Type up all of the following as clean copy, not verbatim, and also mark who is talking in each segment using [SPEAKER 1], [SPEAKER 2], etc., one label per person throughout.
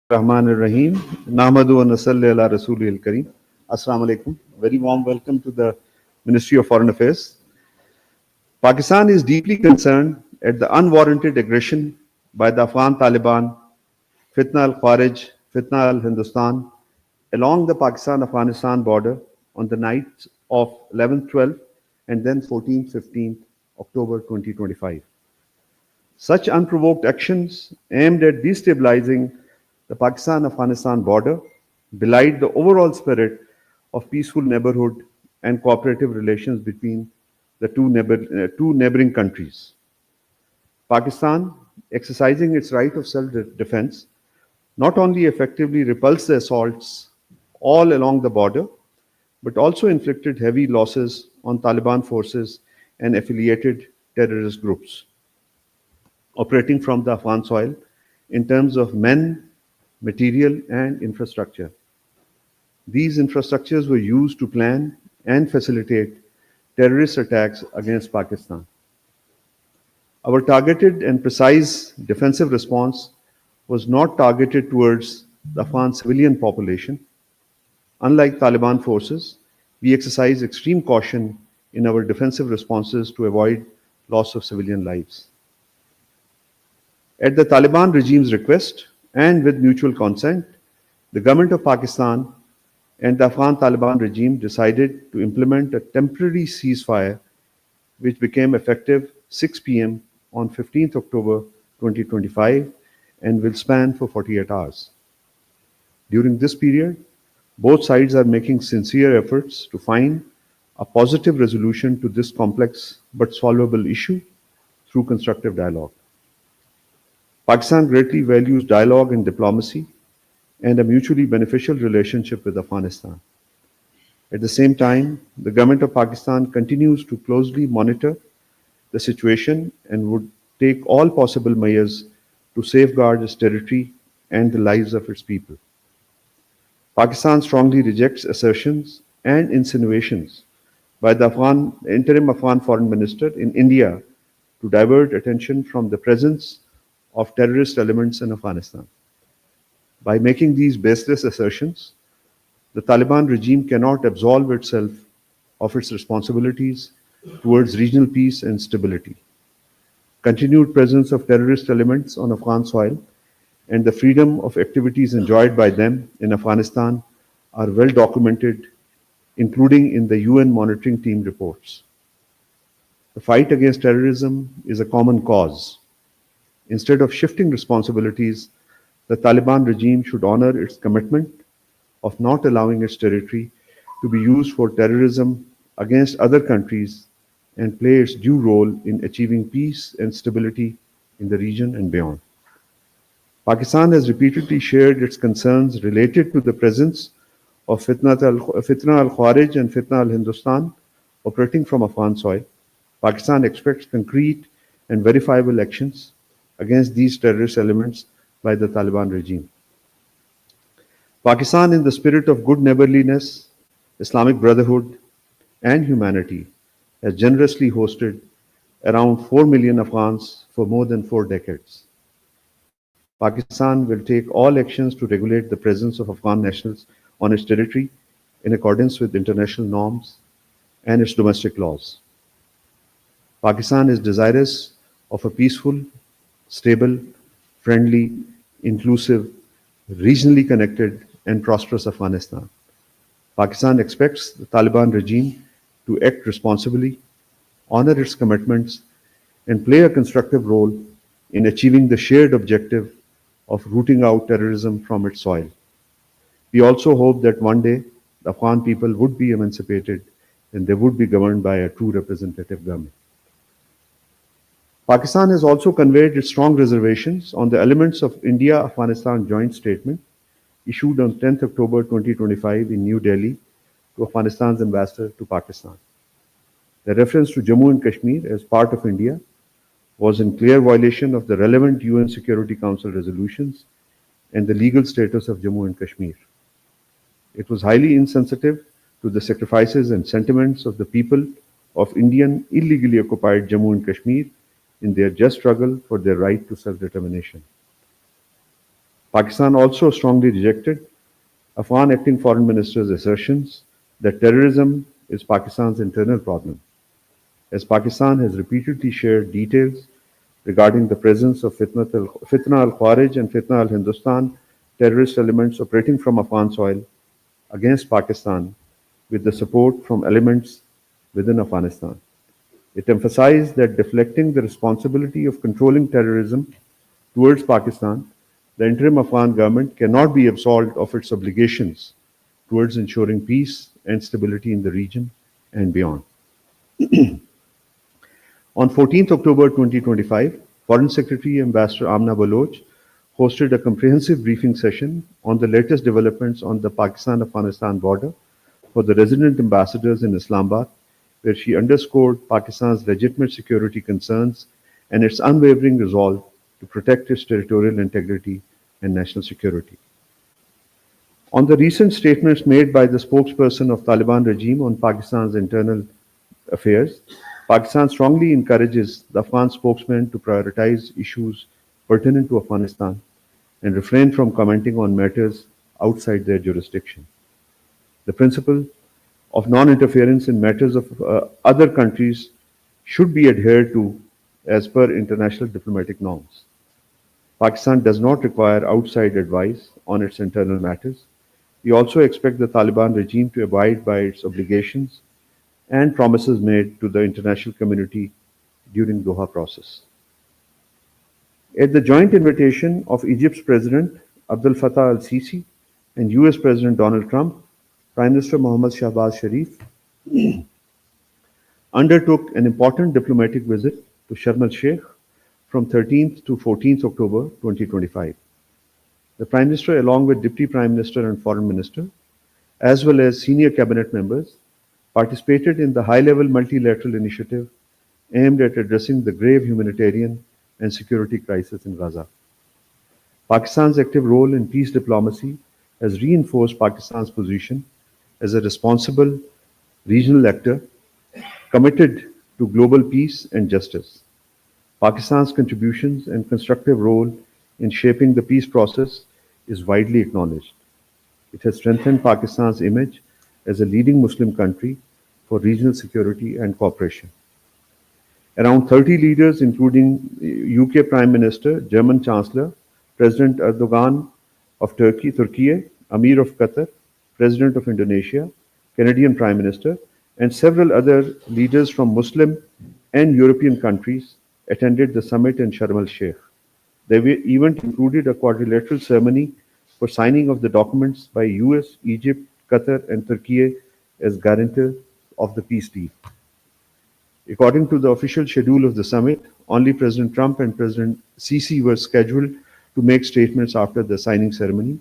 [SPEAKER 1] Rahman Rahim. Nahmadu wa nasalli ala Rasulil Kareem. Assalamu alaikum. Very warm welcome to the Ministry of Foreign Affairs. Pakistan is deeply concerned at the unwarranted aggression by the Afghan Taliban, Fitna al Kharij, Fitna al Hindustan, along the Pakistan Afghanistan border on the nights of 11th, 12th, and then 14th, 15th October 2025. Such unprovoked actions aimed at destabilizing the Pakistan Afghanistan border belied the overall spirit of peaceful neighborhood and cooperative relations between the two neighboring countries. Pakistan, exercising its right of self defense, not only effectively repulsed the assaults all along the border, but also inflicted heavy losses on Taliban forces and affiliated terrorist groups operating from the Afghan soil in terms of men, material, and infrastructure. These infrastructures were used to plan and facilitate terrorist attacks against Pakistan. Our targeted and precise defensive response was not targeted towards the Afghan civilian population. Unlike Taliban forces, we exercise extreme caution in our defensive responses to avoid loss of civilian lives. At the Taliban regime's request and with mutual consent, the government of Pakistan and the Afghan Taliban regime decided to implement a temporary ceasefire which became effective 6 p.m. on 15th October 2025 and will span for 48 hours. During this period, both sides are making sincere efforts to find a positive resolution to this complex but solvable issue through constructive dialogue. Pakistan greatly values dialogue and diplomacy and a mutually beneficial relationship with Afghanistan. At the same time, the government of Pakistan continues to closely monitor the situation and would take all possible measures to safeguard its territory and the lives of its people. Pakistan strongly rejects assertions and insinuations by the interim Afghan foreign minister in India to divert attention from the presence of terrorist elements in Afghanistan. By making these baseless assertions, the Taliban regime cannot absolve itself of its responsibilities towards regional peace and stability. Continued presence of terrorist elements on Afghan soil and the freedom of activities enjoyed by them in Afghanistan are well documented, including in the UN monitoring team reports. The fight against terrorism is a common cause. Instead of shifting responsibilities, the Taliban regime should honor its commitment of not allowing its territory to be used for terrorism against other countries and play its due role in achieving peace and stability in the region and beyond. Pakistan has repeatedly shared its concerns related to the presence of Fitna al Kharij and Fitna al Hindustan operating from Afghan soil. Pakistan expects concrete and verifiable actions against these terrorist elements by the Taliban regime. Pakistan, in the spirit of good neighborliness, Islamic brotherhood, and humanity, has generously hosted around 4 million Afghans for more than 4 decades. Pakistan will take all actions to regulate the presence of Afghan nationals on its territory in accordance with international norms and its domestic laws. Pakistan is desirous of a peaceful, stable, friendly, inclusive, regionally connected, and prosperous Afghanistan. Pakistan expects the Taliban regime to act responsibly, honor its commitments, and play a constructive role in achieving the shared objective of rooting out terrorism from its soil. We also hope that one day the Afghan people would be emancipated and they would be governed by a true representative government. Pakistan has also conveyed its strong reservations on the elements of India-Afghanistan joint statement issued on 10th October 2025 in New Delhi to Afghanistan's ambassador to Pakistan. The reference to Jammu and Kashmir as part of India was in clear violation of the relevant UN Security Council resolutions and the legal status of Jammu and Kashmir. It was highly insensitive to the sacrifices and sentiments of the people of Indian illegally occupied Jammu and Kashmir in their just struggle for their right to self-determination. Pakistan also strongly rejected Afghan acting foreign minister's assertions that terrorism is Pakistan's internal problem, as Pakistan has repeatedly shared details regarding the presence of Fitna al-Khawarij and Fitna al-Hindustan terrorist elements operating from Afghan soil against Pakistan with the support from elements within Afghanistan. It emphasized that deflecting the responsibility of controlling terrorism towards Pakistan, the interim Afghan government cannot be absolved of its obligations towards ensuring peace and stability in the region and beyond. On 14th October 2025, Foreign Secretary Ambassador Amna Baloch hosted a comprehensive briefing session on the latest developments on the Pakistan-Afghanistan border for the resident ambassadors in Islamabad, where she underscored Pakistan's legitimate security concerns and its unwavering resolve to protect its territorial integrity and national security. On the recent statements made by the spokesperson of Taliban regime on Pakistan's internal affairs, Pakistan strongly encourages the Afghan spokesman to prioritize issues pertinent to Afghanistan and refrain from commenting on matters outside their jurisdiction. The principle of non-interference in matters of other countries should be adhered to as per international diplomatic norms. Pakistan does not require outside advice on its internal matters. We also expect the Taliban regime to abide by its obligations and promises made to the international community during Doha process. At the joint invitation of Egypt's President Abdel Fattah al-Sisi and US President Donald Trump, Prime Minister Mohammad Shahbaz Sharif undertook an important diplomatic visit to Sharm el-Sheikh from 13th to 14th October 2025. The Prime Minister, along with Deputy Prime Minister and Foreign Minister, as well as senior cabinet members, participated in the high-level multilateral initiative aimed at addressing the grave humanitarian and security crisis in Gaza. Pakistan's active role in peace diplomacy has reinforced Pakistan's position as a responsible regional actor committed to global peace and justice. Pakistan's contributions and constructive role in shaping the peace process is widely acknowledged. It has strengthened Pakistan's image as a leading Muslim country for regional security and cooperation. Around 30 leaders, including UK Prime Minister, German Chancellor, President Erdogan of Turkey, Amir of Qatar, President of Indonesia, Canadian Prime Minister, and several other leaders from Muslim and European countries attended the summit in Sharm el-Sheikh. The event included a quadrilateral ceremony for signing of the documents by US, Egypt, Qatar, and Turkey as guarantors of the peace deal. According to the official schedule of the summit, only President Trump and President Sisi were scheduled to make statements after the signing ceremony.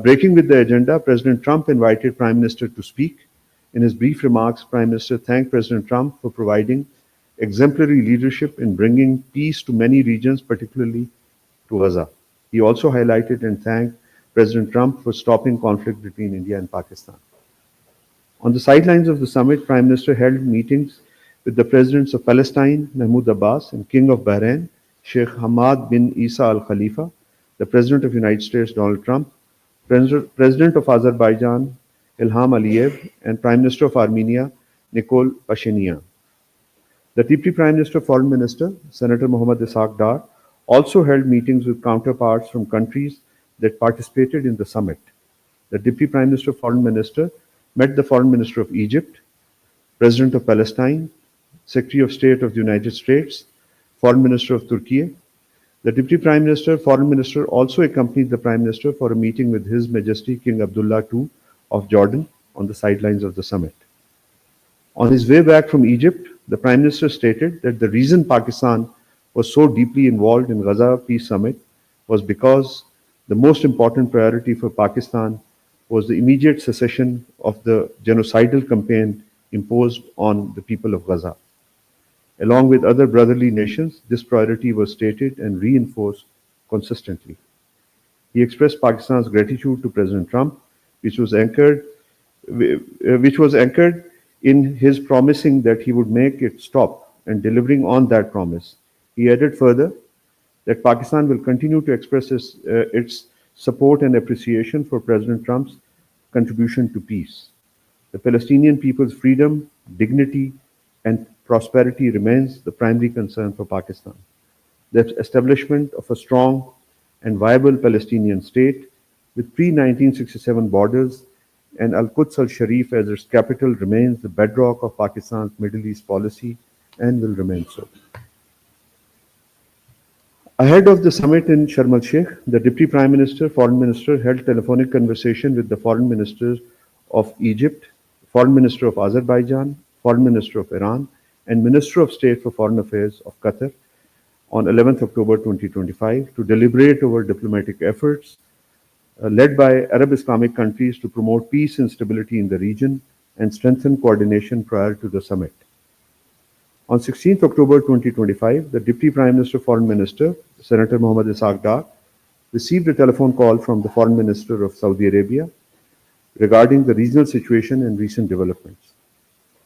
[SPEAKER 1] Breaking with the agenda, President Trump invited Prime Minister to speak. In his brief remarks, Prime Minister thanked President Trump for providing exemplary leadership in bringing peace to many regions, particularly to Gaza. He also highlighted and thanked President Trump for stopping conflict between India and Pakistan. On the sidelines of the summit, Prime Minister held meetings with the presidents of Palestine, Mahmoud Abbas, and King of Bahrain, Sheikh Hamad bin Isa Al Khalifa, the President of the United States, Donald Trump, President of Azerbaijan, Ilham Aliyev, and Prime Minister of Armenia, Nikol Pashinyan. The Deputy Prime Minister, Foreign Minister, Senator Mohammad Ishaq Dar, also held meetings with counterparts from countries that participated in the summit. The Deputy Prime Minister, Foreign Minister, met the Foreign Minister of Egypt, President of Palestine, Secretary of State of the United States, Foreign Minister of Turkey. The Deputy Prime Minister, Foreign Minister also accompanied the Prime Minister for a meeting with His Majesty King Abdullah II of Jordan on the sidelines of the summit. On his way back from Egypt, the Prime Minister stated that the reason Pakistan was so deeply involved in Gaza Peace Summit was because the most important priority for Pakistan was the immediate cessation of the genocidal campaign imposed on the people of Gaza. Along with other brotherly nations, this priority was stated and reinforced consistently. He expressed Pakistan's gratitude to President Trump, which was anchored in his promising that he would make it stop and delivering on that promise. He added further that Pakistan will continue to express its support and appreciation for President Trump's contribution to peace. The Palestinian people's freedom, dignity, and prosperity remains the primary concern for Pakistan. The establishment of a strong and viable Palestinian state with pre-1967 borders and Al-Quds al-Sharif as its capital remains the bedrock of Pakistan's Middle East policy and will remain so. Ahead of the summit in Sharm el-Sheikh, the Deputy Prime Minister, Foreign Minister held telephonic conversation with the Foreign Ministers of Egypt, Foreign Minister of Azerbaijan, Foreign Minister of Iran, and Minister of State for Foreign Affairs of Qatar on 11th October 2025 to deliberate over diplomatic efforts led by Arab Islamic countries to promote peace and stability in the region and strengthen coordination prior to the summit. On 16th October 2025, the Deputy Prime Minister, Foreign Minister, Senator Mohammad Ishaq Dar, received a telephone call from the Foreign Minister of Saudi Arabia regarding the regional situation and recent developments.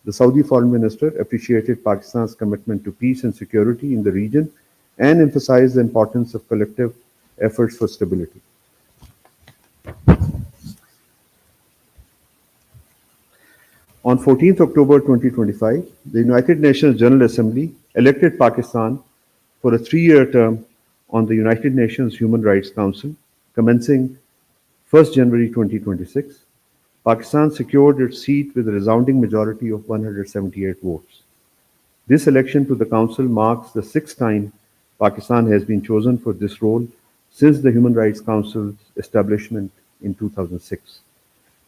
[SPEAKER 1] The Saudi Foreign Minister appreciated Pakistan's commitment to peace and security in the region and emphasized the importance of collective efforts for stability. On 14th October 2025, the United Nations General Assembly elected Pakistan for a 3-year term on the United Nations Human Rights Council, commencing 1st January 2026. Pakistan secured its seat with a resounding majority of 178 votes. This election to the Council marks the 6th time Pakistan has been chosen for this role since the Human Rights Council's establishment in 2006.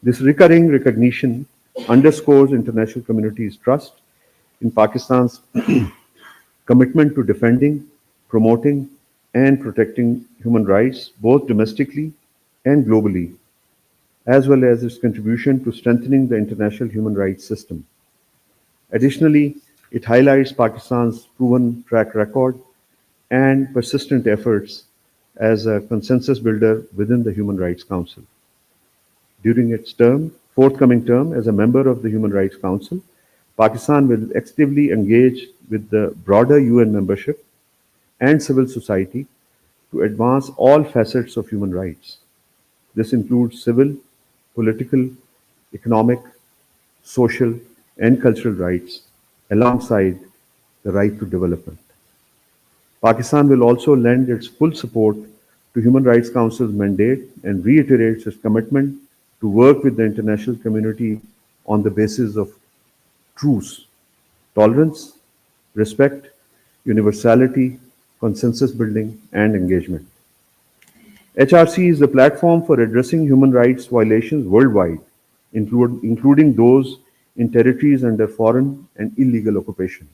[SPEAKER 1] This recurring recognition underscores international community's trust in Pakistan's commitment to defending, promoting, and protecting human rights both domestically and globally, as well as its contribution to strengthening the international human rights system. Additionally, it highlights Pakistan's proven track record and persistent efforts as a consensus builder within the Human Rights Council. During its forthcoming term as a member of the Human Rights Council, Pakistan will actively engage with the broader UN membership and civil society to advance all facets of human rights. This includes civil, political, economic, social, and cultural rights, alongside the right to development. Pakistan will also lend its full support to Human Rights Council's mandate and reiterates its commitment to work with the international community on the basis of truce, tolerance, respect, universality, consensus building, and engagement. HRC is the platform for addressing human rights violations worldwide, including those in territories under foreign and illegal occupation.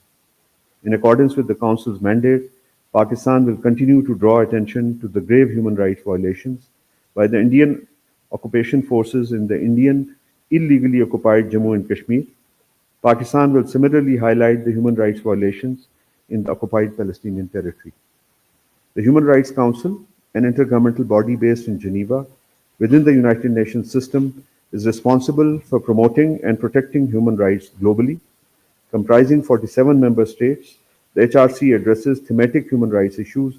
[SPEAKER 1] In accordance with the Council's mandate, Pakistan will continue to draw attention to the grave human rights violations by the Indian occupation forces in the Indian illegally occupied Jammu and Kashmir. Pakistan will similarly highlight the human rights violations in the occupied Palestinian territory. The Human Rights Council, an intergovernmental body based in Geneva within the United Nations system, is responsible for promoting and protecting human rights globally. Comprising 47 member states, the HRC addresses thematic human rights issues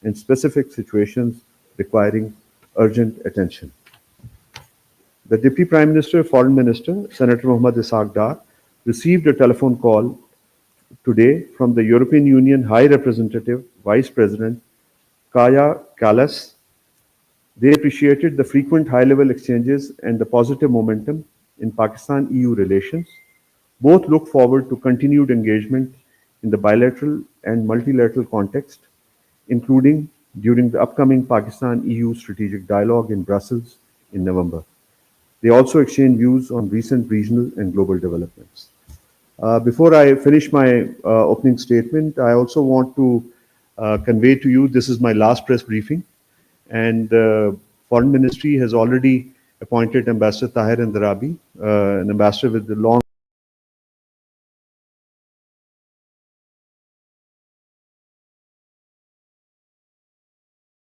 [SPEAKER 1] in specific situations requiring urgent attention. The Deputy Prime Minister, Foreign Minister, Senator Mohammad Ishaq Dar, received a telephone call today from the European Union High Representative, Vice President Kaja Kallas. They appreciated the frequent high-level exchanges and the positive momentum in Pakistan-EU relations. Both look forward to continued engagement in the bilateral and multilateral context, including during the upcoming Pakistan-EU strategic dialogue in Brussels in November. They also exchange views on recent regional and global developments. Before I finish my opening statement, I also want to convey to you this is my last press briefing, and Foreign Ministry has already appointed Ambassador Tahir Andarabi, an ambassador with a long